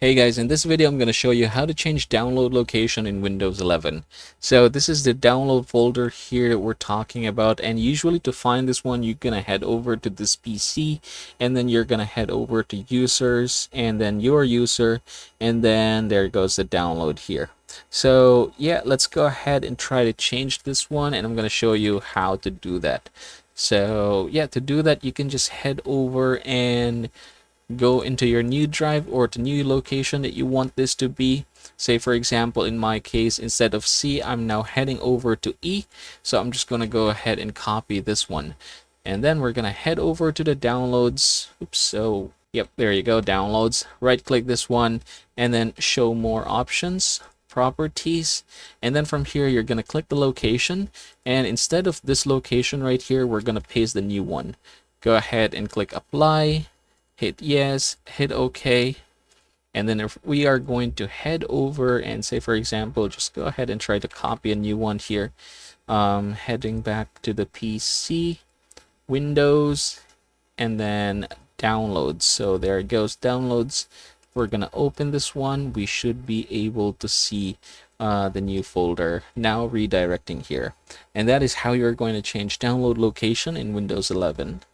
Hey guys, in this video I'm going to show you how to change download location in Windows 11. So this is the download folder here that we're talking about, and usually to find this one you're going to head over to this PC, and then you're going to head over to users and then your user, and then there goes the download here. So yeah, let's go ahead and try to change this one, and I'm going to show you how to do that. So yeah, to do that you can just head over and go into your new drive or the new location that you want this to be. Say for example, in my case, instead of C, I'm now heading over to E. So I'm just going to go ahead and copy this one. And then we're going to head over to the downloads. Oops. So yep, there you go, downloads. Right click this one and then show more options, properties, and then from here you're going to click the location, and instead of this location right here, we're going to paste the new one. Go ahead and click apply, hit yes, hit OK, and then if we are going to head over and say for example, just go ahead and try to copy a new one here, heading back to the PC, Windows, and then downloads. So there it goes, downloads. We're gonna open this one. We should be able to see the new folder now redirecting here, and that is how you're going to change download location in Windows 11.